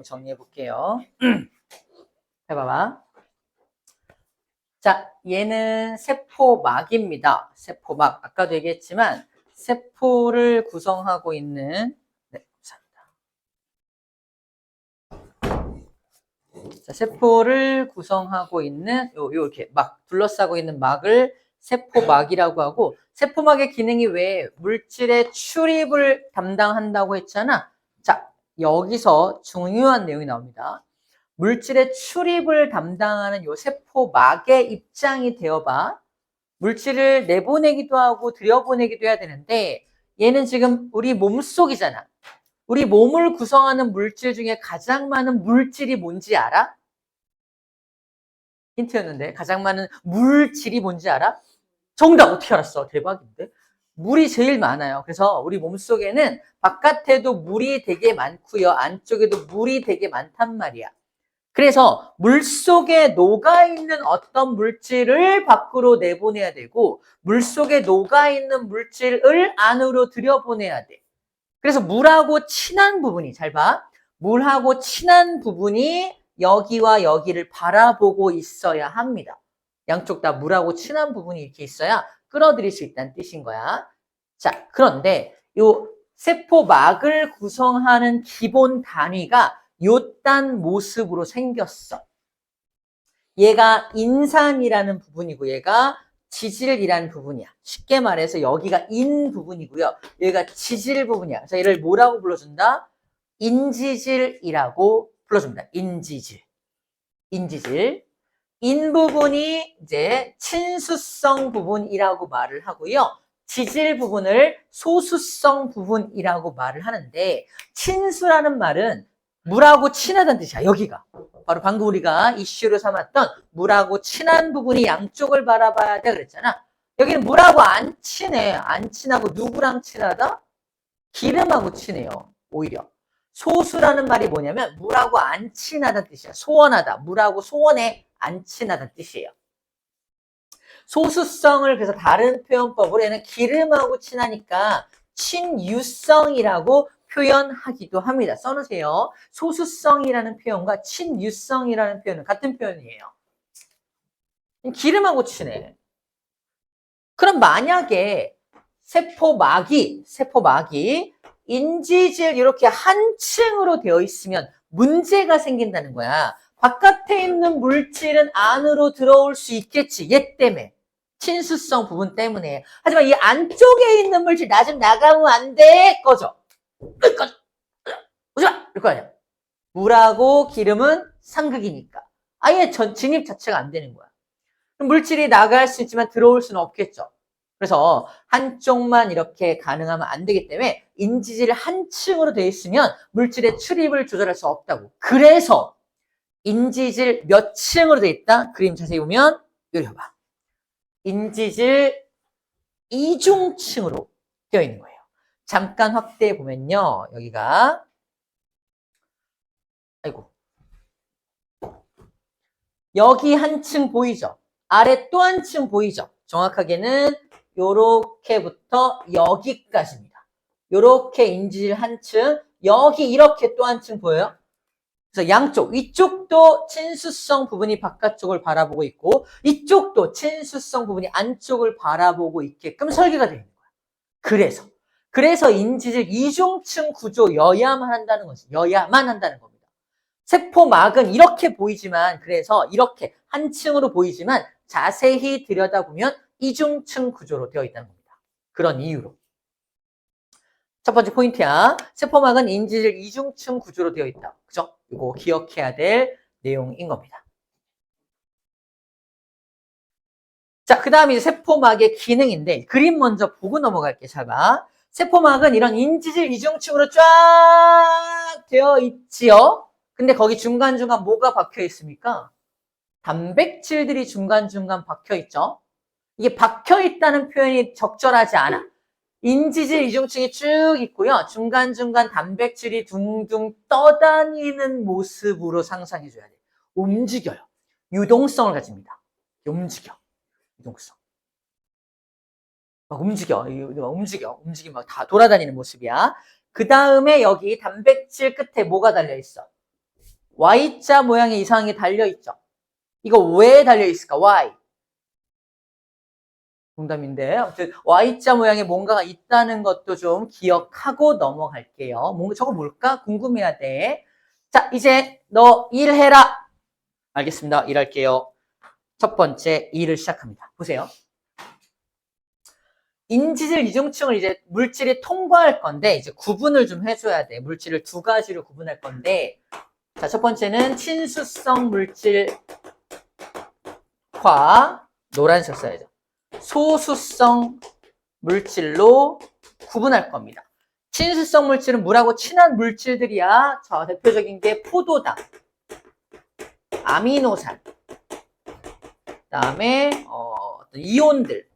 정리해 볼게요. 해봐봐. 자, 얘는 세포막입니다. 세포막. 아까도 얘기했지만 세포를 구성하고 있는 자, 세포를 구성하고 있는 이렇게 막 둘러싸고 있는 막을 세포막이라고 하고, 세포막의 기능이 왜 물질의 출입을 담당한다고 했잖아. 자, 여기서 중요한 내용이 나옵니다. 물질의 출입을 담당하는 요 세포막의 입장이 되어봐. 물질을 내보내기도 하고 들여보내기도 해야 되는데, 얘는 지금 우리 몸속이잖아. 우리 몸을 구성하는 물질 중에 가장 많은 물질이 뭔지 알아? 힌트였는데 가장 많은 물질이 뭔지 알아? 정답 어떻게 알았어? 대박인데? 물이 제일 많아요. 그래서 우리 몸속에는 바깥에도 물이 되게 많고요. 안쪽에도 물이 되게 많단 말이야. 그래서 물속에 녹아있는 어떤 물질을 밖으로 내보내야 되고, 물속에 녹아있는 물질을 안으로 들여보내야 돼. 그래서 물하고 친한 부분이, 잘 봐. 물하고 친한 부분이 여기와 여기를 바라보고 있어야 합니다. 양쪽 다 물하고 친한 부분이 이렇게 있어야 끌어들일 수 있다는 뜻인 거야. 자, 그런데 요 세포막을 구성하는 기본 단위가 요딴 모습으로 생겼어. 얘가 인산이라는 부분이고 얘가 지질이라는 부분이야. 쉽게 말해서 여기가 인 부분이고요. 여기가 지질 부분이야. 그래서 얘를 뭐라고 불러준다? 인지질이라고 불러줍니다. 인지질. 인지질. 인 부분이 이제 친수성 부분이라고 말을 하고요. 지질 부분을 소수성 부분이라고 말을 하는데, 친수라는 말은 물하고 친하다는 뜻이야. 여기가 바로 방금 우리가 이슈로 삼았던 물하고 친한 부분이 양쪽을 바라봐야 돼 그랬잖아. 여기는 물하고 안 친해. 안 친하고 누구랑 친하다? 기름하고 친해요. 오히려 소수라는 말이 뭐냐면 물하고 안 친하다는 뜻이야. 소원하다. 물하고 소원에 안 친하다는 뜻이에요. 소수성을 그래서 다른 표현법으로 얘는 기름하고 친하니까 친유성이라고 표현하기도 합니다. 써놓으세요. 소수성이라는 표현과 친유성이라는 표현은 같은 표현이에요. 기름하고 친해. 그럼 만약에 세포막이 인지질 이렇게 한 층으로 되어 있으면 문제가 생긴다는 거야. 바깥에 있는 물질은 안으로 들어올 수 있겠지. 얘 때문에. 친수성 부분 때문에. 하지만 이 안쪽에 있는 물질 나 좀 나가면 안 돼. 꺼져. 꺼져. 오지 마. 이럴 거 아니야. 물하고 기름은 상극이니까. 아예 진입 자체가 안 되는 거야. 물질이 나갈 수 있지만 들어올 수는 없겠죠. 그래서 한쪽만 이렇게 가능하면 안 되기 때문에 인지질 한 층으로 되어 있으면 물질의 출입을 조절할 수 없다고. 그래서 인지질 몇 층으로 되어 있다? 그림 자세히 보면 여기 봐봐. 인지질 이중층으로 되어 있는 거예요. 잠깐 확대해 보면요. 여기가 아이고 여기 한 층 보이죠? 아래 또 한 층 보이죠? 정확하게는 요렇게부터 여기까지입니다. 요렇게 인지질 한 층, 여기 이렇게 또 한 층 보여요? 그래서 양쪽, 이쪽도 친수성 부분이 바깥쪽을 바라보고 있고 이쪽도 친수성 부분이 안쪽을 바라보고 있게끔 설계가 되어 있는 거야. 그래서 인지질 이중층 구조여야만 한다는 거지. 여야만 한다는 겁니다. 세포막은 이렇게 보이지만, 그래서 이렇게 한 층으로 보이지만 자세히 들여다보면 이중층 구조로 되어 있다는 겁니다. 그런 이유로. 첫 번째 포인트야. 세포막은 인지질 이중층 구조로 되어 있다. 그죠? 이거 기억해야 될 내용인 겁니다. 자, 그 다음에 세포막의 기능인데, 그림 먼저 보고 넘어갈게. 잘 봐. 세포막은 이런 인지질 이중층으로 쫙 되어 있지요. 근데 거기 중간중간 뭐가 박혀 있습니까? 단백질들이 중간중간 박혀 있죠. 이게 박혀 있다는 표현이 적절하지 않아. 인지질 이중층이 쭉 있고요. 중간중간 단백질이 둥둥 떠다니는 모습으로 상상해줘야 돼. 움직여요. 유동성을 가집니다. 움직여. 유동성. 막 움직여. 움직이면 막 다 돌아다니는 모습이야. 그 다음에 여기 단백질 끝에 뭐가 달려있어? Y자 모양의 이상한 게 달려있죠. 이거 왜 달려있을까? Why? 정답인데, 아무튼 Y자 모양의 뭔가가 있다는 것도 좀 기억하고 넘어갈게요. 뭔가 저거 뭘까? 궁금해야 돼. 자, 이제 너 일해라. 알겠습니다. 일할게요. 첫 번째 일을 시작합니다. 보세요. 인지질 이중층을 이제 물질이 통과할 건데 이제 구분을 좀 해줘야 돼. 물질을 두 가지로 구분할 건데, 자, 첫 번째는 친수성 물질과 노란색 써야죠. 소수성 물질로 구분할 겁니다. 친수성 물질은 물하고 친한 물질들이야. 자, 대표적인 게 포도당, 아미노산, 그다음에 이온들,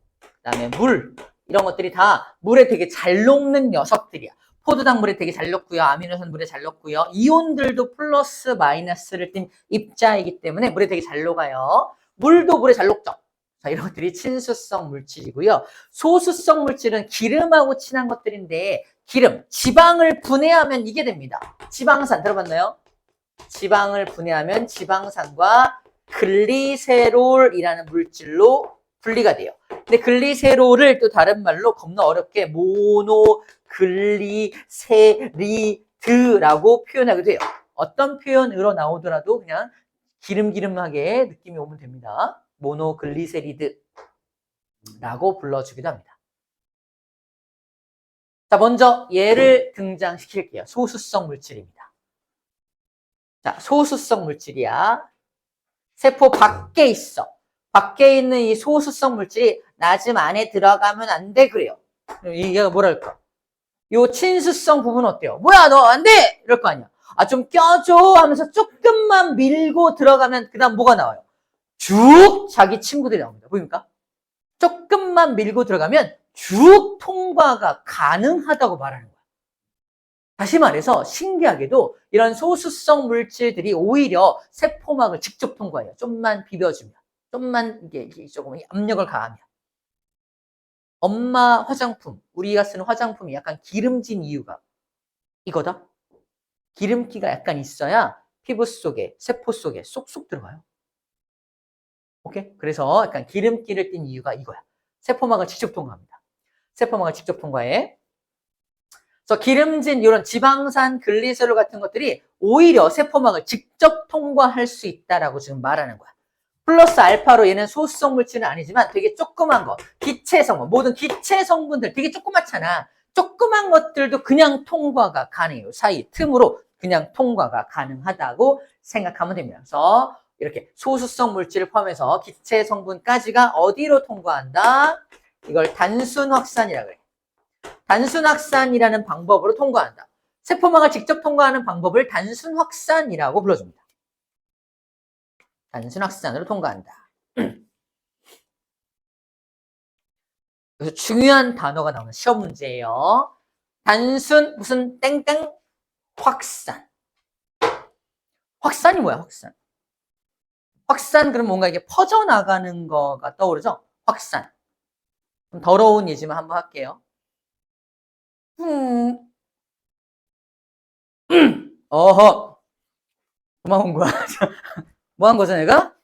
그다음에 물, 이런 것들이 다 물에 되게 잘 녹는 녀석들이야. 포도당 물에 되게 잘 녹고요. 아미노산 물에 잘 녹고요. 이온들도 플러스 마이너스를 띤 입자이기 때문에 물에 되게 잘 녹아요. 물도 물에 잘 녹죠. 자, 이런 것들이 친수성 물질이고요. 소수성 물질은 기름하고 친한 것들인데, 기름, 지방을 분해하면 이게 됩니다. 지방산 들어봤나요? 지방을 분해하면 지방산과 글리세롤이라는 물질로 분리가 돼요. 근데 글리세롤을 또 다른 말로 겁나 어렵게 모노글리세리드라고 표현하기도 해요. 어떤 표현으로 나오더라도 그냥 기름기름하게 느낌이 오면 됩니다. 모노글리세리드라고 불러주기도 합니다. 자, 먼저 얘를 등장시킬게요. 소수성 물질입니다. 자, 소수성 물질이야. 세포 밖에 있어. 밖에 있는 이 소수성 물질이 나 좀 안에 들어가면 안 돼 그래요. 이게 뭐랄까? 요 친수성 부분 어때요? 뭐야 너 안 돼! 이럴 거 아니야. 아, 좀 껴줘 하면서 조금만 밀고 들어가면 그 다음 뭐가 나와요? 쭉 자기 친구들이 나옵니다. 보입니까? 조금만 밀고 들어가면 쭉 통과가 가능하다고 말하는 거야. 다시 말해서 신기하게도 이런 소수성 물질들이 오히려 세포막을 직접 통과해요. 좀만 비벼주면, 좀만 이게 조금 압력을 가하면. 엄마 화장품, 우리가 쓰는 화장품이 약간 기름진 이유가 이거다. 기름기가 약간 있어야 피부 속에, 세포 속에 쏙쏙 들어가요. 오케이? 그래서 약간 기름기를 띤 이유가 이거야. 세포막을 직접 통과합니다. 세포막을 직접 통과해. 그래서 기름진 이런 지방산, 글리세롤 같은 것들이 오히려 세포막을 직접 통과할 수 있다라고 지금 말하는 거야. 플러스 알파로 얘는 소수성 물질은 아니지만 되게 조그만 거, 기체 성분, 모든 기체 성분들 되게 조그맣잖아. 조그만 것들도 그냥 통과가 가능해요. 사이 틈으로 그냥 통과가 가능하다고 생각하면 됩니다. 그래서 이렇게 소수성 물질을 포함해서 기체 성분까지가 어디로 통과한다? 이걸 단순 확산이라고 해요. 단순 확산이라는 방법으로 통과한다. 세포막을 직접 통과하는 방법을 단순 확산이라고 불러줍니다. 단순 확산으로 통과한다. 그래서 중요한 단어가 나오는 시험 문제예요. 단순 무슨 땡땡 확산. 확산이 뭐야, 확산? 확산 그럼 뭔가 이게 퍼져나가는 거가 떠오르죠? 확산. 좀 더러운 예지만 한번 할게요. 어허. 도망온 거야. 뭐 한 거죠, 내가?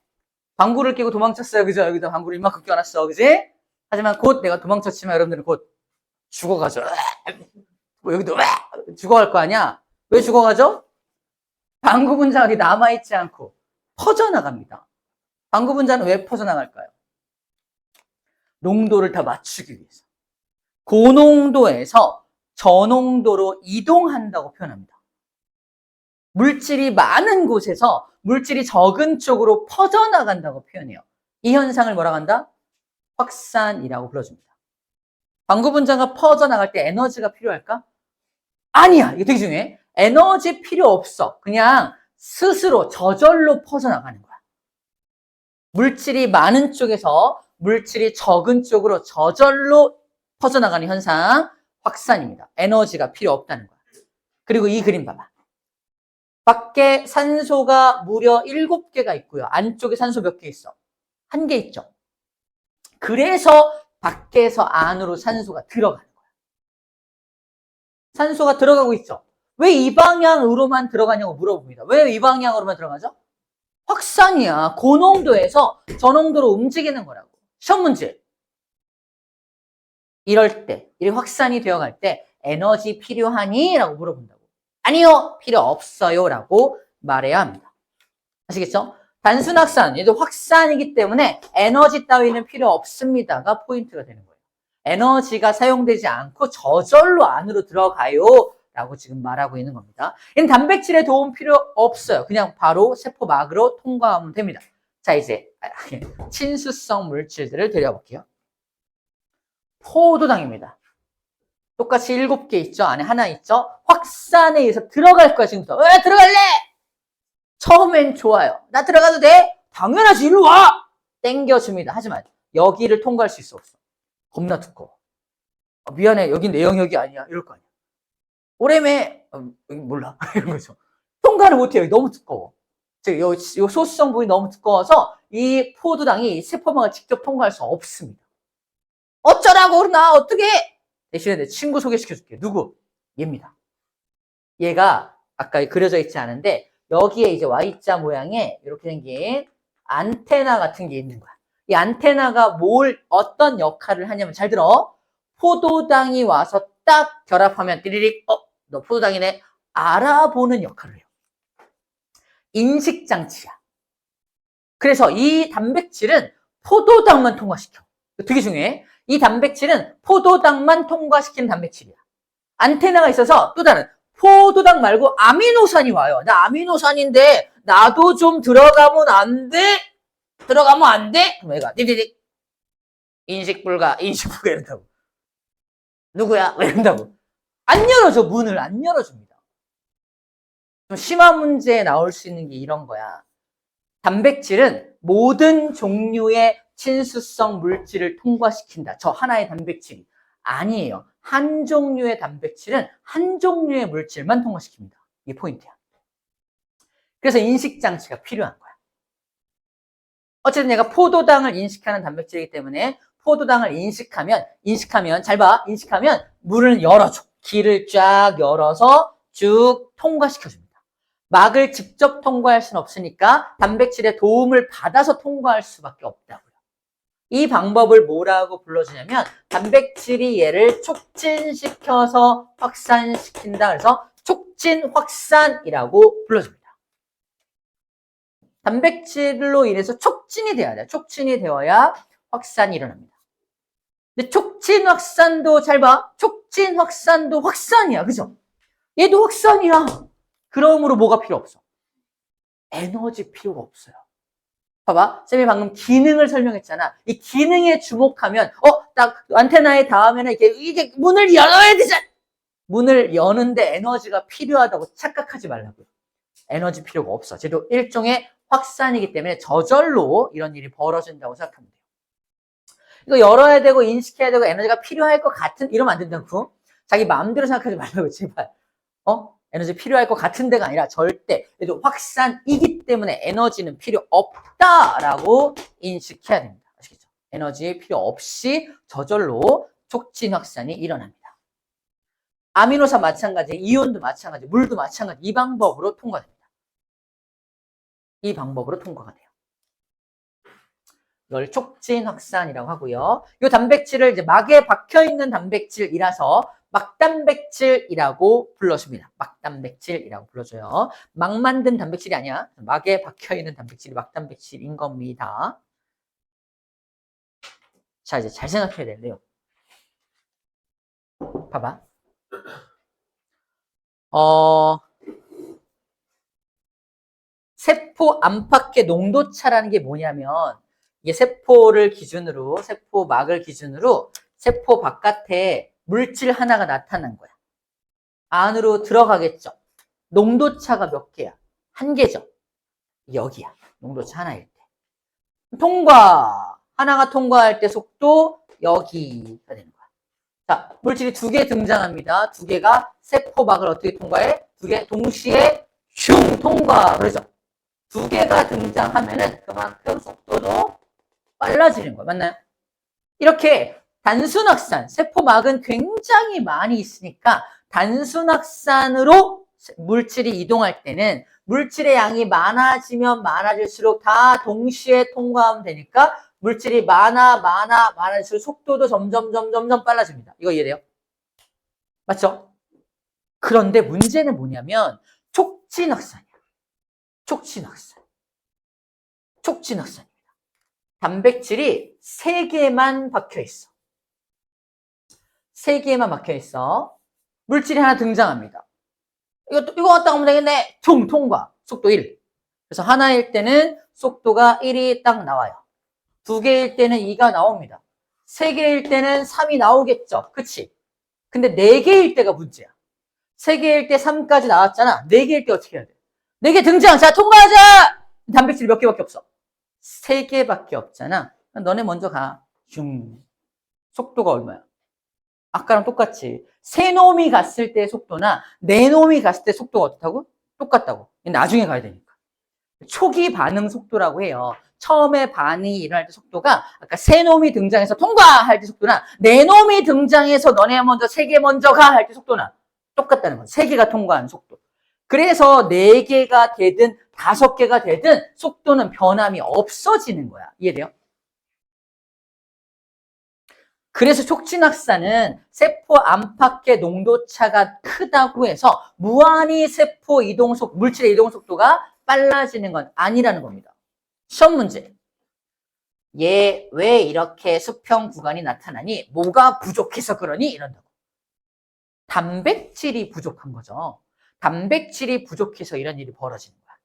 방구를 끼고 도망쳤어요. 그죠? 여기다 방구를 이만큼 껴놨어. 그지? 하지만 곧 내가 도망쳤지만 여러분들은 곧 죽어가죠. 뭐 여기도 죽어갈 거 아니야? 왜 죽어가죠? 방구 분자가 남아있지 않고 퍼져나갑니다. 방구 분자는 왜 퍼져나갈까요? 농도를 다 맞추기 위해서. 고농도에서 저농도로 이동한다고 표현합니다. 물질이 많은 곳에서 물질이 적은 쪽으로 퍼져나간다고 표현해요. 이 현상을 뭐라고 한다? 확산이라고 불러줍니다. 방구 분자가 퍼져나갈 때 에너지가 필요할까? 아니야. 이게 되게 중요해. 에너지 필요 없어. 그냥 스스로 저절로 퍼져나가는 거야. 물질이 많은 쪽에서 물질이 적은 쪽으로 저절로 퍼져나가는 현상, 확산입니다. 에너지가 필요 없다는 거야. 그리고 이 그림 봐봐. 밖에 산소가 무려 7개가 있고요. 안쪽에 산소 몇 개 있어? 1개 있죠. 그래서 밖에서 안으로 산소가 들어가는 거야. 산소가 들어가고 있죠. 왜 이 방향으로만 들어가냐고 물어봅니다. 왜 이 방향으로만 들어가죠? 확산이야. 고농도에서 저농도로 움직이는 거라고. 시험 문제. 이럴 때, 이 확산이 되어갈 때 에너지 필요하니? 라고 물어본다고. 아니요, 필요 없어요. 라고 말해야 합니다. 아시겠죠? 단순 확산, 얘도 확산이기 때문에 에너지 따위는 필요 없습니다가 포인트가 되는 거예요. 에너지가 사용되지 않고 저절로 안으로 들어가요. 라고 지금 말하고 있는 겁니다. 이는 단백질의 도움 필요 없어요. 그냥 바로 세포막으로 통과하면 됩니다. 자, 이제 친수성 물질들을 들여볼게요. 포도당입니다. 똑같이 7개 있죠? 안에 하나 있죠? 확산에 의해서 들어갈 거야, 지금부터. 왜 들어갈래? 처음엔 좋아요. 나 들어가도 돼? 당연하지, 일로 와! 땡겨줍니다. 하지만 여기를 통과할 수 있어, 없어? 겁나 두꺼워. 미안해, 여긴 내 영역이 아니야. 이럴 거 아니야. 오래매, 몰라. 이런 거죠. 통과를 못해요. 너무 두꺼워. 요 소수성 부분이 너무 두꺼워서 이 포도당이 세포막을 직접 통과할 수 없습니다. 어쩌라고, 나 어떻게? 대신에 내 친구 소개시켜줄게. 누구? 얘입니다. 얘가 아까 그려져 있지 않은데 여기에 이제 Y자 모양의 이렇게 생긴 안테나 같은 게 있는 거야. 이 안테나가 어떤 역할을 하냐면 잘 들어. 포도당이 와서 딱 결합하면 띠리릭, 너 포도당이네. 알아보는 역할을 해요. 인식장치야. 그래서 이 단백질은 포도당만 통과시켜. 되게 중요해. 이 단백질은 포도당만 통과시키는 단백질이야. 안테나가 있어서 또 다른 포도당 말고 아미노산이 와요. 나 아미노산인데 나도 좀 들어가면 안 돼? 들어가면 안 돼? 그럼 얘가 띠디딕 인식불가 이런다고. 누구야? 이런다고. 안 열어줘. 문을 안 열어줍니다. 좀 심한 문제에 나올 수 있는 게 이런 거야. 단백질은 모든 종류의 친수성 물질을 통과시킨다. 저 하나의 단백질이 아니에요. 한 종류의 단백질은 한 종류의 물질만 통과시킵니다. 이게 포인트야. 그래서 인식장치가 필요한 거야. 어쨌든 얘가 포도당을 인식하는 단백질이기 때문에 포도당을 인식하면 잘 봐. 인식하면 문을 열어줘. 길을 쫙 열어서 쭉 통과시켜줍니다. 막을 직접 통과할 수는 없으니까 단백질의 도움을 받아서 통과할 수밖에 없다고요. 이 방법을 뭐라고 불러주냐면 단백질이 얘를 촉진시켜서 확산시킨다. 그래서 촉진 확산이라고 불러줍니다. 단백질로 인해서 촉진이 돼야 돼요. 촉진이 되어야 확산이 일어납니다. 근데 촉진 확산도 잘 봐. 촉진 확산도 확산이야. 그죠? 얘도 확산이야. 그러므로 뭐가 필요 없어? 에너지 필요가 없어요. 봐봐. 쌤이 방금 기능을 설명했잖아. 이 기능에 주목하면, 딱 안테나에 닿으면 이게 문을 열어야 되잖아. 문을 여는데 에너지가 필요하다고 착각하지 말라고요. 에너지 필요가 없어. 쟤도 일종의 확산이기 때문에 저절로 이런 일이 벌어진다고 생각하면 돼요. 이거 열어야 되고 인식해야 되고 에너지가 필요할 것 같은, 이러면 안 된다고. 자기 마음대로 생각하지 말라고, 제발. 에너지 필요할 것 같은 데가 아니라 절대 얘도 확산이기 때문에 에너지는 필요 없다라고 인식해야 됩니다. 아시겠죠? 에너지 필요 없이 저절로 촉진 확산이 일어납니다. 아미노산 마찬가지, 이온도 마찬가지, 물도 마찬가지. 이 방법으로 통과됩니다. 이 방법으로 통과가 돼요. 이걸 촉진 확산이라고 하고요. 이 단백질을 이제 막에 박혀 있는 단백질이라서 막단백질이라고 불러줍니다. 막단백질이라고 불러줘요. 막 만든 단백질이 아니야. 막에 박혀있는 단백질이 막단백질인 겁니다. 자, 이제 잘 생각해야 되는데요. 봐봐. 세포 안팎의 농도차라는 게 뭐냐면 이게 세포를 기준으로, 세포막을 기준으로 세포 바깥에 물질 하나가 나타난 거야. 안으로 들어가겠죠. 농도차가 몇 개야? 1개죠. 여기야. 농도차 하나일 때. 하나가 통과할 때 속도 여기가 되는 거야. 자, 물질이 2개 등장합니다. 2개가 세포막을 어떻게 통과해? 2개 동시에 슝 통과. 그러죠. 2개가 등장하면은 그만큼 속도도 빨라지는 거야. 맞나요? 이렇게 단순 확산, 세포막은 굉장히 많이 있으니까 단순 확산으로 물질이 이동할 때는 물질의 양이 많아지면 많아질수록 다 동시에 통과하면 되니까 물질이 많아질수록 속도도 점점 빨라집니다. 이거 이해돼요? 맞죠? 그런데 문제는 뭐냐면 촉진확산이야. 촉진확산입니다. 단백질이 3개만 박혀 있어. 3개만 박혀 있어. 물질이 하나 등장합니다. 이거 왔다 가면 되겠네. 통과. 속도 1. 그래서 하나일 때는 속도가 1이 딱 나와요. 2개일 때는 2가 나옵니다. 3개일 때는 3이 나오겠죠. 그치? 근데 4개일 때가 문제야. 3개일 때 3까지 나왔잖아. 4개일 때 어떻게 해야 돼? 4개 등장! 자, 통과하자! 단백질 몇 개밖에 없어? 3개밖에 없잖아. 너네 먼저 가. 속도가 얼마야? 아까랑 똑같지. 세 놈이 갔을 때 속도나 네 놈이 갔을 때 속도가 어떻다고? 똑같다고. 나중에 가야 되니까. 초기 반응 속도라고 해요. 처음에 반응이 일어날 때 속도가 아까 세 놈이 등장해서 통과할 때 속도나 네 놈이 등장해서 너네 먼저 3개 먼저 가 할 때 속도나 똑같다는 거죠. 3개가 통과하는 속도. 그래서 4개가 되든 5개가 되든 속도는 변함이 없어지는 거야. 이해돼요? 그래서 촉진확산은 세포 안팎의 농도차가 크다고 해서 무한히 세포 물질의 이동 속도가 빨라지는 건 아니라는 겁니다. 시험 문제. 얘 왜 이렇게 수평 구간이 나타나니? 뭐가 부족해서 그러니? 이런다고. 단백질이 부족한 거죠. 단백질이 부족해서 이런 일이 벌어지는 거야.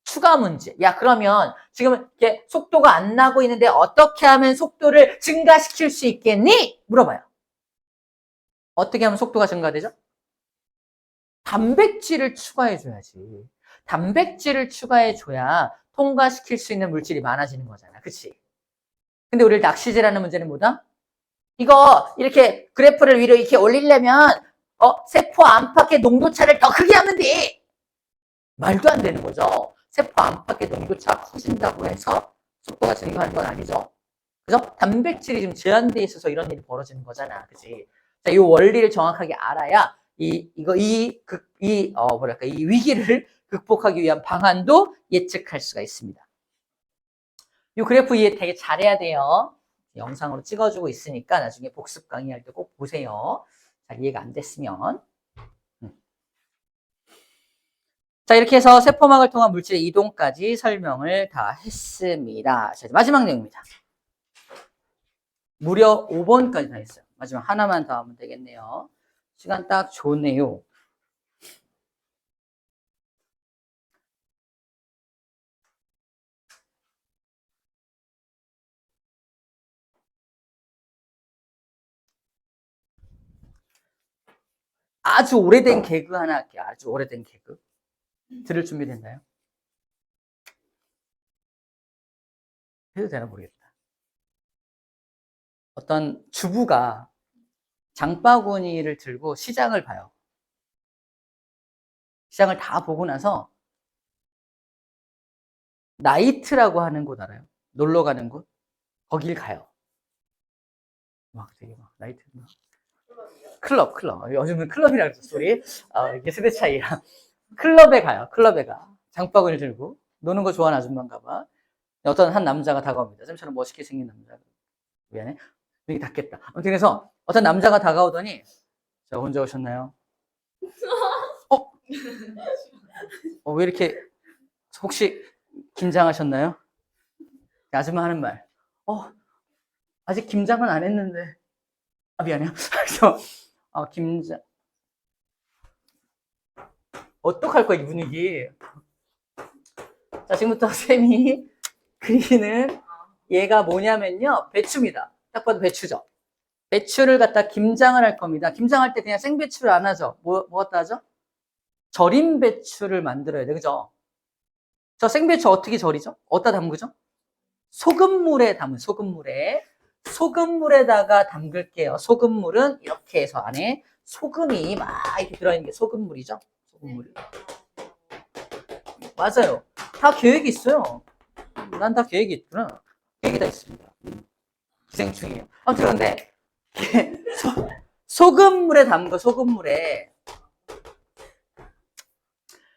추가 문제. 야, 그러면 지금 이렇게 속도가 안 나고 있는데 어떻게 하면 속도를 증가시킬 수 있겠니? 물어봐요. 어떻게 하면 속도가 증가되죠? 단백질을 추가해줘야지. 단백질을 추가해줘야 통과시킬 수 있는 물질이 많아지는 거잖아. 그치? 근데 우리 낚시질하는 문제는 뭐다? 이거 이렇게 그래프를 위로 이렇게 올리려면 세포 안팎의 농도차를 더 크게 하면 돼. 말도 안 되는 거죠. 세포 안팎의 농도차가 커진다고 해서 속도가 증가하는 건 아니죠. 그죠? 단백질이 지금 제한되어 있어서 이런 일이 벌어지는 거잖아. 그치? 자, 이 원리를 정확하게 알아야 이 위기를 극복하기 위한 방안도 예측할 수가 있습니다. 이 그래프 이해 되게 잘해야 돼요. 영상으로 찍어주고 있으니까 나중에 복습 강의할 때 꼭 보세요. 잘 이해가 안 됐으면. 자, 이렇게 해서 세포막을 통한 물질의 이동까지 설명을 다 했습니다. 자, 마지막 내용입니다. 무려 5번까지 다 했어요. 마지막 하나만 더 하면 되겠네요. 시간 딱 좋네요. 아주 오래된 개그 하나 할게요. 아주 오래된 개그. 들을 준비 됐나요? 해도 되나 모르겠다. 어떤 주부가 장바구니를 들고 시장을 봐요. 시장을 다 보고 나서 나이트라고 하는 곳 알아요? 놀러 가는 곳? 거길 가요. 되게 나이트. 클럽. 요즘은 클럽이라고 했어, 소리. 이게 세대 차이라. 클럽에 가요. 클럽에 가. 장바구니를 들고. 노는 거 좋아하는 아줌마인가 봐. 어떤 한 남자가 다가옵니다. 쌤처럼 멋있게 생긴 남자. 미안해. 여기 닿겠다. 아무튼 그래서 어떤 남자가 다가오더니, 자, 혼자 오셨나요? 왜 이렇게, 혹시 김장하셨나요? 아줌마 하는 말. 아직 김장은 안 했는데. 미안해요. 그래서, 김장. 어떡할 거야, 이 분위기. 자, 지금부터 쌤이 그리는 얘가 뭐냐면요. 배추입니다. 딱 봐도 배추죠. 배추를 갖다 김장을 할 겁니다. 김장할 때 그냥 생배추를 안 하죠. 뭐 갖다 하죠? 절인 배추를 만들어야 돼. 그죠? 저 생배추 어떻게 절이죠? 어디다 담그죠? 소금물에 담은 소금물에다가 담글게요. 소금물은 이렇게 해서 안에 소금이 막 이렇게 들어있는 게 소금물이죠. 소금물. 맞아요. 다 계획이 있어요. 난 다 계획이 있구나. 계획이 다 있습니다. 기생충이에요. 아무튼 그런데 소금물에 담그 소금물에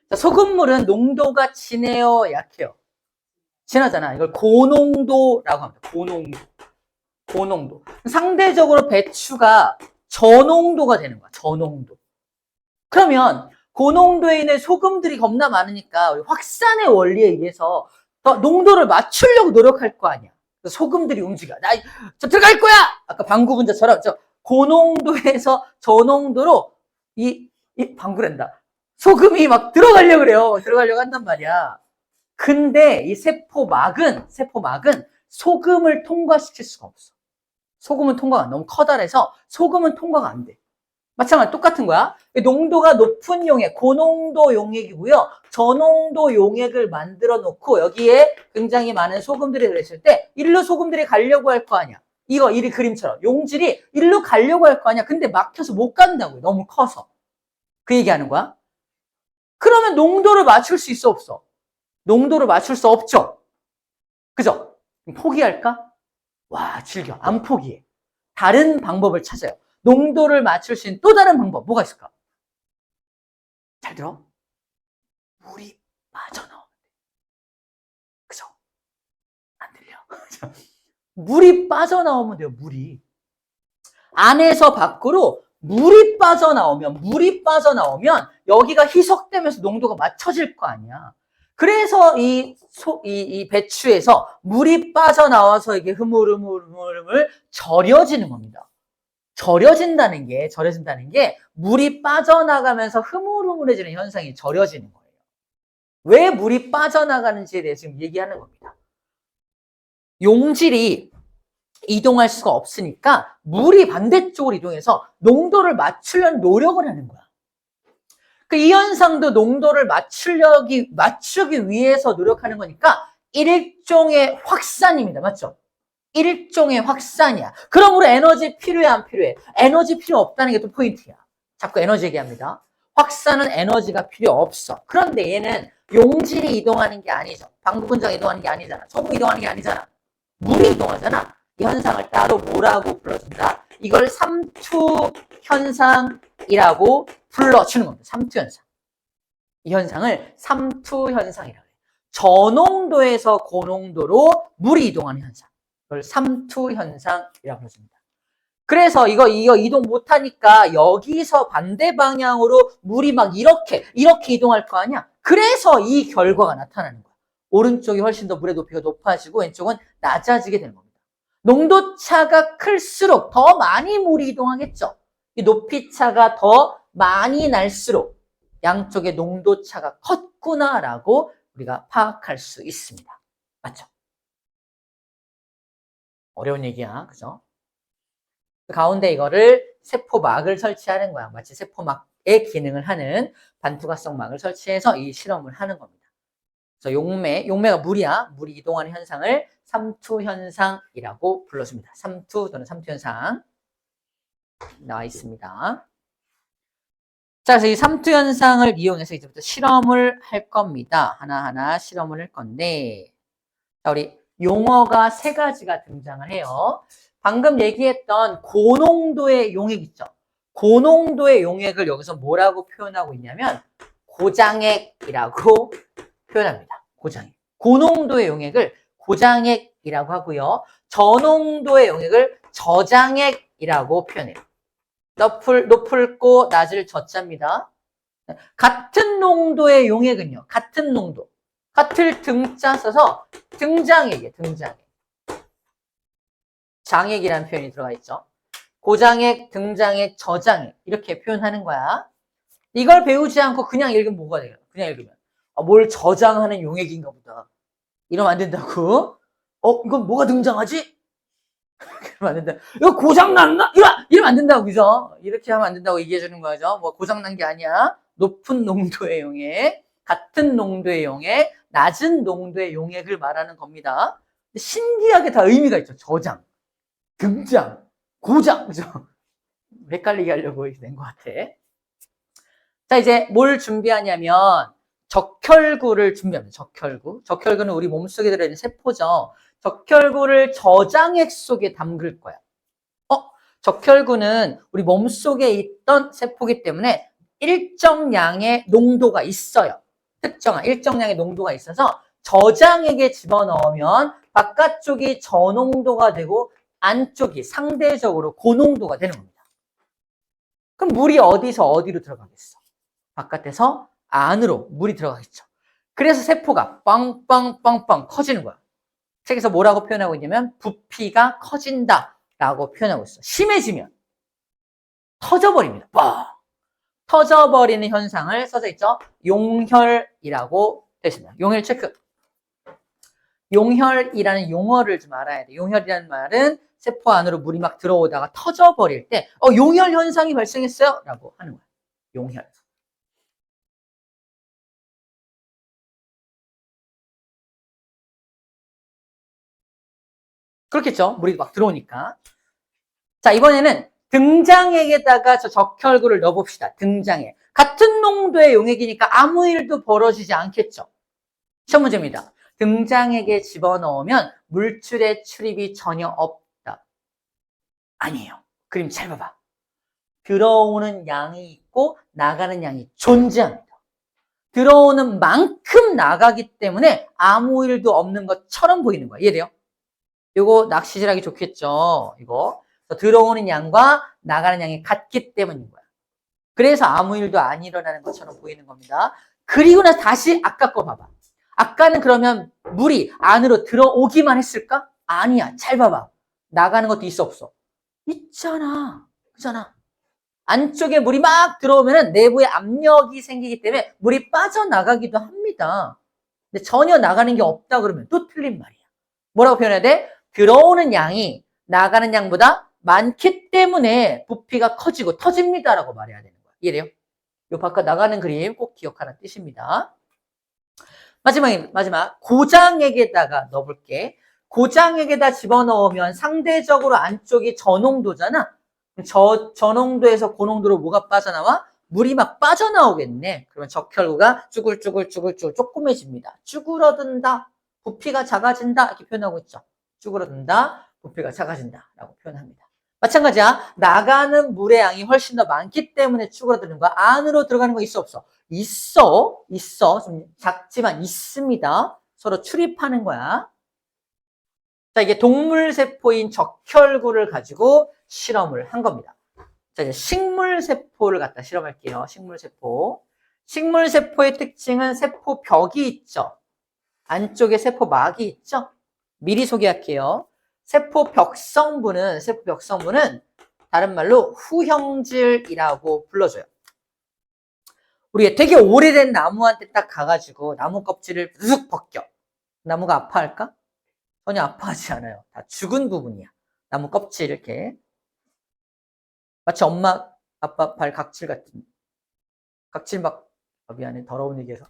자, 소금물은 농도가 진해요, 약해요? 진하잖아. 이걸 고농도라고 합니다. 고농도. 상대적으로 배추가 저농도가 되는 거야. 저농도. 그러면 고농도에 있는 소금들이 겁나 많으니까 우리 확산의 원리에 의해서 더 농도를 맞추려고 노력할 거 아니야. 소금들이 움직여. 저 들어갈 거야! 아까 방구분자처럼 저 고농도에서 저농도로 방구랜다. 소금이 막 들어가려고 그래요. 들어가려고 한단 말이야. 근데 이 세포막은 소금을 통과시킬 수가 없어. 소금은 통과가 너무 커다래서 소금은 통과가 안 돼. 마찬가지로 똑같은 거야. 농도가 높은 용액, 고농도 용액이고요. 저농도 용액을 만들어 놓고 여기에 굉장히 많은 소금들이 들어있을 때 일로 소금들이 가려고 할 거 아니야. 이 그림처럼 용질이 일로 가려고 할 거 아니야. 근데 막혀서 못 간다고요. 너무 커서. 그 얘기하는 거야. 그러면 농도를 맞출 수 있어, 없어? 농도를 맞출 수 없죠. 그죠? 포기할까? 와, 즐겨. 안 포기해. 다른 방법을 찾아요. 농도를 맞출 수 있는 또 다른 방법 뭐가 있을까? 잘 들어. 물이 빠져나오면 돼. 그죠? 안 들려? 물이 빠져나오면 돼요. 물이. 안에서 밖으로 물이 빠져나오면 여기가 희석되면서 농도가 맞춰질 거 아니야. 그래서 이 배추에서 물이 빠져나와서 이게 흐물흐물 절여지는 겁니다. 절여진다는 게 물이 빠져나가면서 흐물흐물해지는 현상이 절여지는 거예요. 왜 물이 빠져나가는지에 대해서 지금 얘기하는 겁니다. 용질이 이동할 수가 없으니까 물이 반대쪽으로 이동해서 농도를 맞추려는 노력을 하는 거야. 이 현상도 농도를 맞추기 위해서 노력하는 거니까 일종의 확산입니다. 맞죠? 일종의 확산이야. 그러므로 에너지 필요해, 안 필요해? 에너지 필요 없다는 게 또 포인트야. 자꾸 에너지 얘기합니다. 확산은 에너지가 필요 없어. 그런데 얘는 용질이 이동하는 게 아니죠. 방부분자가 이동하는 게 아니잖아. 소금 이동하는 게 아니잖아. 물이 이동하잖아. 이 현상을 따로 뭐라고 불러준다? 이걸 삼투 현상이라고 불러주는 겁니다. 삼투 현상. 이 현상을 삼투 현상이라고 해요. 저농도에서 고농도로 물이 이동하는 현상. 이걸 삼투 현상이라고 불러줍니다. 그래서 이거 이동 못하니까 여기서 반대 방향으로 물이 막 이렇게 이동할 거 아니야? 그래서 이 결과가 나타나는 거야. 오른쪽이 훨씬 더 물의 높이가 높아지고 왼쪽은 낮아지게 되는 겁니다. 농도차가 클수록 더 많이 물이 이동하겠죠. 이 높이차가 더 많이 날수록 양쪽의 농도차가 컸구나라고 우리가 파악할 수 있습니다. 맞죠? 어려운 얘기야. 그죠? 그 가운데 이거를 세포막을 설치하는 거야. 마치 세포막의 기능을 하는 반투과성 막을 설치해서 이 실험을 하는 겁니다. 그래서 용매가 물이야. 물이 이동하는 현상을 삼투 현상이라고 불러줍니다. 삼투 또는 삼투 현상 나와 있습니다. 자, 그래서 이 삼투 현상을 이용해서 이제부터 실험을 할 겁니다. 하나하나 실험을 할 건데, 자, 우리 용어가 3가지가 등장을 해요. 방금 얘기했던 고농도의 용액 있죠? 고농도의 용액을 여기서 뭐라고 표현하고 있냐면 고장액이라고 표현합니다. 고장액. 고농도의 용액을 고장액이라고 하고요. 저농도의 용액을 저장액이라고 표현해요. 높을고 낮을 저자입니다. 같은 농도의 용액은요. 같은 농도. 같을 등자 써서 등장액이에요. 등장액. 장액이라는 표현이 들어가 있죠. 고장액, 등장액, 저장액 이렇게 표현하는 거야. 이걸 배우지 않고 그냥 읽으면 뭐가 돼요? 그냥 읽으면 뭘 저장하는 용액인가 보다. 이러면 안 된다고. 이건 뭐가 등장하지? 이러면 안 된다. 이거 고장났나? 이러면 안 된다고, 그죠? 이렇게 하면 안 된다고 얘기해 주는 거죠. 뭐 고장난 게 아니야. 높은 농도의 용액, 같은 농도의 용액, 낮은 농도의 용액을 말하는 겁니다. 신기하게 다 의미가 있죠. 저장, 등장, 고장, 그죠? 헷갈리게 하려고 낸 것 같아. 자, 이제 뭘 준비하냐면 적혈구를 준비합니다. 적혈구. 적혈구는 우리 몸속에 들어있는 세포죠. 적혈구를 저장액 속에 담글 거야. 적혈구는 우리 몸속에 있던 세포이기 때문에 일정 양의 농도가 있어요. 특정한 일정량의 농도가 있어서 저장액에 집어넣으면 바깥쪽이 저농도가 되고 안쪽이 상대적으로 고농도가 되는 겁니다. 그럼 물이 어디서 어디로 들어가겠어? 바깥에서 안으로 물이 들어가겠죠. 그래서 세포가 빵빵빵빵 커지는 거야. 책에서 뭐라고 표현하고 있냐면 부피가 커진다라고 표현하고 있어. 심해지면 터져버립니다. 빵! 터져버리는 현상을 써져 있죠. 용혈이라고 되어 있습니다. 용혈 체크. 용혈이라는 용어를 좀 알아야 돼. 용혈이라는 말은 세포 안으로 물이 막 들어오다가 터져버릴 때 용혈 현상이 발생했어요 라고 하는 거야. 용혈. 그렇겠죠. 물이 막 들어오니까. 자, 이번에는 등장액에다가 저 적혈구를 넣어봅시다. 등장액. 같은 농도의 용액이니까 아무 일도 벌어지지 않겠죠. 시험 문제입니다. 등장액에 집어넣으면 물줄의 출입이 전혀 없다. 아니에요. 그림 잘 봐봐. 들어오는 양이 있고 나가는 양이 존재합니다. 들어오는 만큼 나가기 때문에 아무 일도 없는 것처럼 보이는 거야. 이해돼요? 이거 낚시질하기 좋겠죠. 이거 들어오는 양과 나가는 양이 같기 때문인 거야. 그래서 아무 일도 안 일어나는 것처럼 보이는 겁니다. 그리고 나서 다시 아까 거 봐봐. 아까는 그러면 물이 안으로 들어오기만 했을까? 아니야. 잘 봐봐. 나가는 것도 있어 없어? 있잖아. 그잖아. 안쪽에 물이 막 들어오면 내부에 압력이 생기기 때문에 물이 빠져나가기도 합니다. 근데 전혀 나가는 게 없다 그러면 또 틀린 말이야. 뭐라고 표현해야 돼? 들어오는 양이 나가는 양보다 많기 때문에 부피가 커지고 터집니다라고 말해야 되는 거야. 이해돼요? 요 바깥 나가는 그림 꼭 기억하라는 뜻입니다. 마지막 고장액에다가 넣어볼게. 고장액에다 집어넣으면 상대적으로 안쪽이 저농도잖아. 저농도에서 고농도로 뭐가 빠져나와? 물이 막 빠져나오겠네. 그러면 적혈구가 쭈글쭈글 조그매집니다. 쭈그러든다. 부피가 작아진다. 이렇게 표현하고 있죠. 쭈그러든다. 부피가 작아진다. 라고 표현합니다. 마찬가지야. 나가는 물의 양이 훨씬 더 많기 때문에 쭈그러드는 거야. 안으로 들어가는 거 있어 없어? 있어. 좀 작지만 있습니다. 서로 출입하는 거야. 자, 이게 동물세포인 적혈구를 가지고 실험을 한 겁니다. 자, 이제 식물세포를 갖다 실험할게요. 식물세포. 식물세포의 특징은 세포벽이 있죠. 안쪽에 세포막이 있죠. 미리 소개할게요. 세포벽 성분은 다른 말로 후형질이라고 불러줘요. 우리가 되게 오래된 나무한테 딱 가가지고 나무 껍질을 쑥 벗겨. 나무가 아파할까? 전혀 아파하지 않아요. 다 죽은 부분이야. 나무 껍질 이렇게. 마치 엄마, 아빠 발 각질 같은. 각질 막, 미안해. 더러운 얘기해서.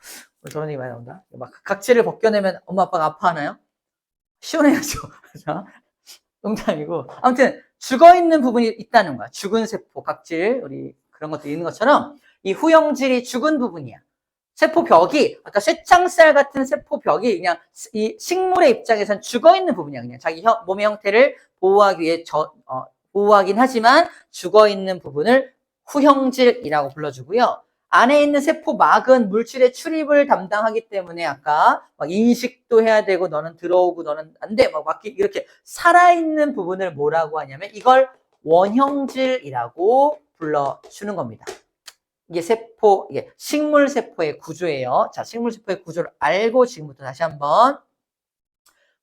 저런 얘기 많이 나온다. 막 각질을 벗겨내면 엄마, 아빠가 아파하나요? 시원해야죠. 농담이고. 아무튼, 죽어있는 부분이 있다는 거야. 죽은 세포, 각질, 우리 그런 것도 있는 것처럼 이 후형질이 죽은 부분이야. 세포벽이, 아까 쇠창살 같은 세포벽이 그냥 이 식물의 입장에선 죽어있는 부분이야. 그냥 자기 몸의 형태를 보호하기 위해 보호하긴 하지만 죽어있는 부분을 후형질이라고 불러주고요. 안에 있는 세포막은 물질의 출입을 담당하기 때문에 아까 막 인식도 해야 되고 너는 들어오고 너는 안 돼. 막 이렇게 살아있는 부분을 뭐라고 하냐면 이걸 원형질이라고 불러주는 겁니다. 이게 식물세포의 구조예요. 자, 식물세포의 구조를 알고 지금부터 다시 한번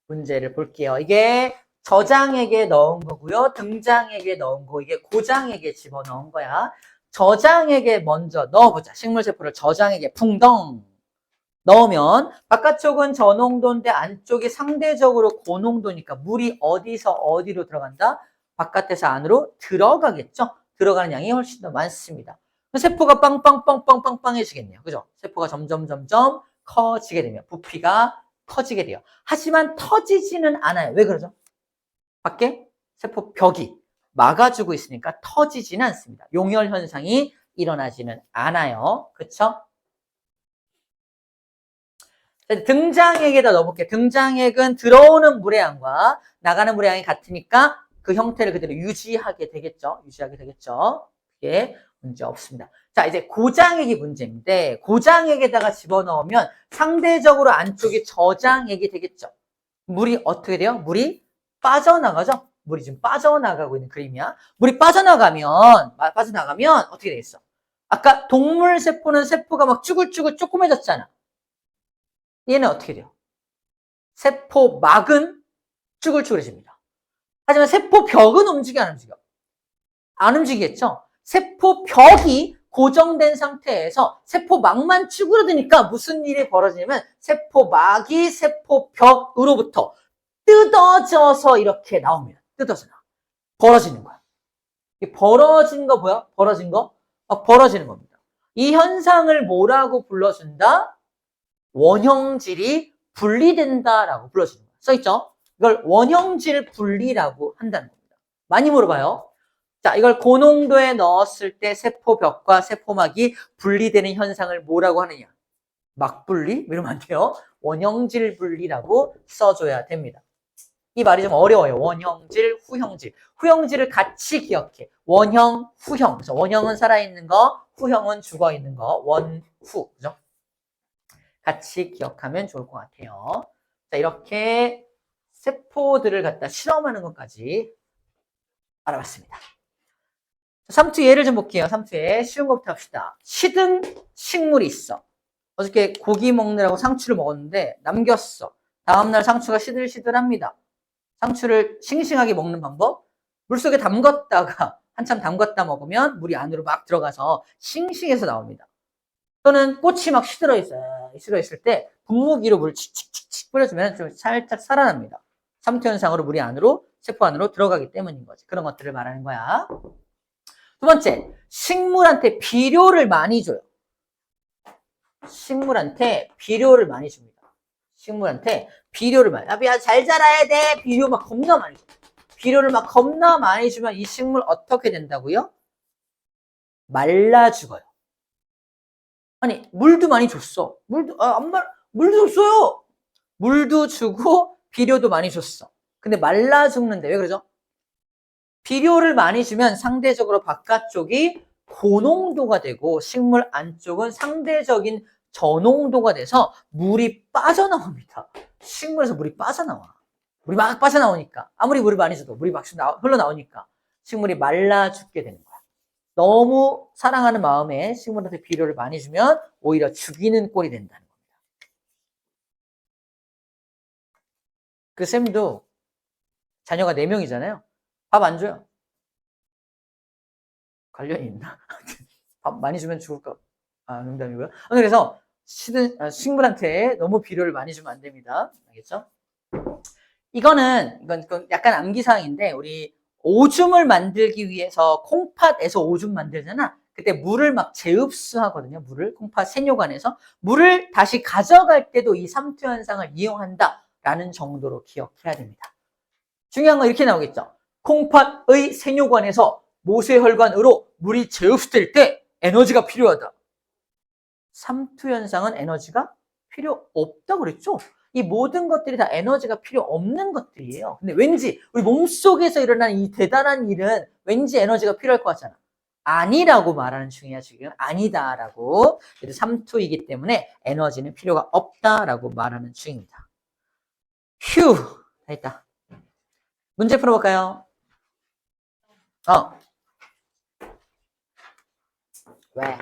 문제를 볼게요. 이게 저장액에 넣은 거고요. 등장액에 넣은 거, 이게 고장액에 집어넣은 거야. 저장액에 먼저 넣어보자. 식물세포를 저장액에 풍덩 넣으면 바깥쪽은 저농도인데 안쪽이 상대적으로 고농도니까 물이 어디서 어디로 들어간다? 바깥에서 안으로 들어가겠죠? 들어가는 양이 훨씬 더 많습니다. 세포가 빵빵빵빵빵빵해지겠네요. 그죠? 세포가 점점 커지게 되면 부피가 커지게 돼요. 하지만 터지지는 않아요. 왜 그러죠? 밖에 세포 벽이 막아주고 있으니까 터지지는 않습니다. 용혈 현상이 일어나지는 않아요. 그쵸? 등장액에다 넣어볼게요. 등장액은 들어오는 물의 양과 나가는 물의 양이 같으니까 그 형태를 그대로 유지하게 되겠죠. 이게 문제 없습니다. 자, 이제 고장액이 문제인데 고장액에다가 집어넣으면 상대적으로 안쪽이 저장액이 되겠죠. 물이 어떻게 돼요? 물이 빠져나가죠? 물이 지금 빠져나가고 있는 그림이야. 물이 빠져나가면 어떻게 되겠어? 아까 동물 세포는 세포가 막 쭈글쭈글 조그매졌잖아. 얘는 어떻게 돼요? 세포막은 쭈글쭈글해집니다. 하지만 세포벽은 움직여 안 움직여? 안 움직이겠죠? 세포벽이 고정된 상태에서 세포막만 쭈그러드니까 무슨 일이 벌어지냐면 세포막이 세포벽으로부터 뜯어져서 이렇게 나옵니다. 뜯어서 나와. 벌어지는 거야. 이 벌어진 거 뭐야? 벌어진 거? 벌어지는 겁니다. 이 현상을 뭐라고 불러준다? 원형질이 분리된다라고 불러주는 거야. 써있죠? 이걸 원형질 분리라고 한다는 겁니다. 많이 물어봐요. 자, 이걸 고농도에 넣었을 때 세포벽과 세포막이 분리되는 현상을 뭐라고 하느냐? 막분리? 이러면 안 돼요. 원형질 분리라고 써줘야 됩니다. 이 말이 좀 어려워요. 원형질, 후형질. 후형질을 같이 기억해. 원형, 후형. 그래서 원형은 살아있는 거, 후형은 죽어있는 거. 원후. 그죠? 같이 기억하면 좋을 것 같아요. 자, 이렇게 세포들을 갖다 실험하는 것까지 알아봤습니다. 3투 예를 좀 볼게요. 3투에 쉬운 것부터 합시다. 시든 식물이 있어. 어저께 고기 먹느라고 상추를 먹었는데 남겼어. 다음날 상추가 시들시들합니다. 상추를 싱싱하게 먹는 방법? 물속에 담갔다가 한참 담갔다 먹으면 물이 안으로 막 들어가서 싱싱해서 나옵니다. 또는 꽃이 막 시들어 있을 때 분무기로 물 칙칙칙 뿌려주면 좀 살짝 살아납니다. 3투 현상으로 물이 안으로 세포 안으로 들어가기 때문인 거지. 그런 것들을 말하는 거야. 두 번째, 식물한테 비료를 많이 줘요. 식물한테 비료를 많이 줍니다. 식물한테 비료를 많이. 야, 잘 자라야 돼. 비료 막 겁나 많이 줘. 비료를 막 겁나 많이 주면 이 식물 어떻게 된다고요? 말라 죽어요. 아니, 물도 많이 줬어. 물도 줬어요. 물도 주고 비료도 많이 줬어. 근데 말라 죽는데 왜 그러죠? 비료를 많이 주면 상대적으로 바깥쪽이 고농도가 되고 식물 안쪽은 상대적인 저농도가 돼서 물이 빠져나옵니다. 식물에서 물이 빠져나와. 물이 막 빠져나오니까 아무리 물을 많이 줘도 물이 막 흘러나오니까 식물이 말라 죽게 되는 거야. 너무 사랑하는 마음에 식물한테 비료를 많이 주면 오히려 죽이는 꼴이 된다는 겁니다. 그 쌤도 자녀가 4명이잖아요. 밥 안 줘요. 관련이 있나? 밥 많이 주면 죽을까? 농담이고요. 그래서 식물한테 너무 비료를 많이 주면 안 됩니다. 알겠죠? 이건 약간 암기사항인데 우리 오줌을 만들기 위해서 콩팥에서 오줌 만들잖아. 그때 물을 막 재흡수하거든요. 콩팥 세뇨관에서 물을 다시 가져갈 때도 이 3투 현상을 이용한다라는 정도로 기억해야 됩니다. 중요한 건 이렇게 나오겠죠. 콩팥의 세뇨관에서 모세혈관으로 물이 재흡수될 때 에너지가 필요하다. 3투 현상은 에너지가 필요 없다고 그랬죠? 이 모든 것들이 다 에너지가 필요 없는 것들이에요. 근데 왠지 우리 몸속에서 일어나는 이 대단한 일은 왠지 에너지가 필요할 것 같잖아. 아니라고 말하는 중이야, 지금. 아니다라고. 3투이기 때문에 에너지는 필요가 없다라고 말하는 중입니다. 휴! 다 했다. 문제 풀어볼까요? 왜?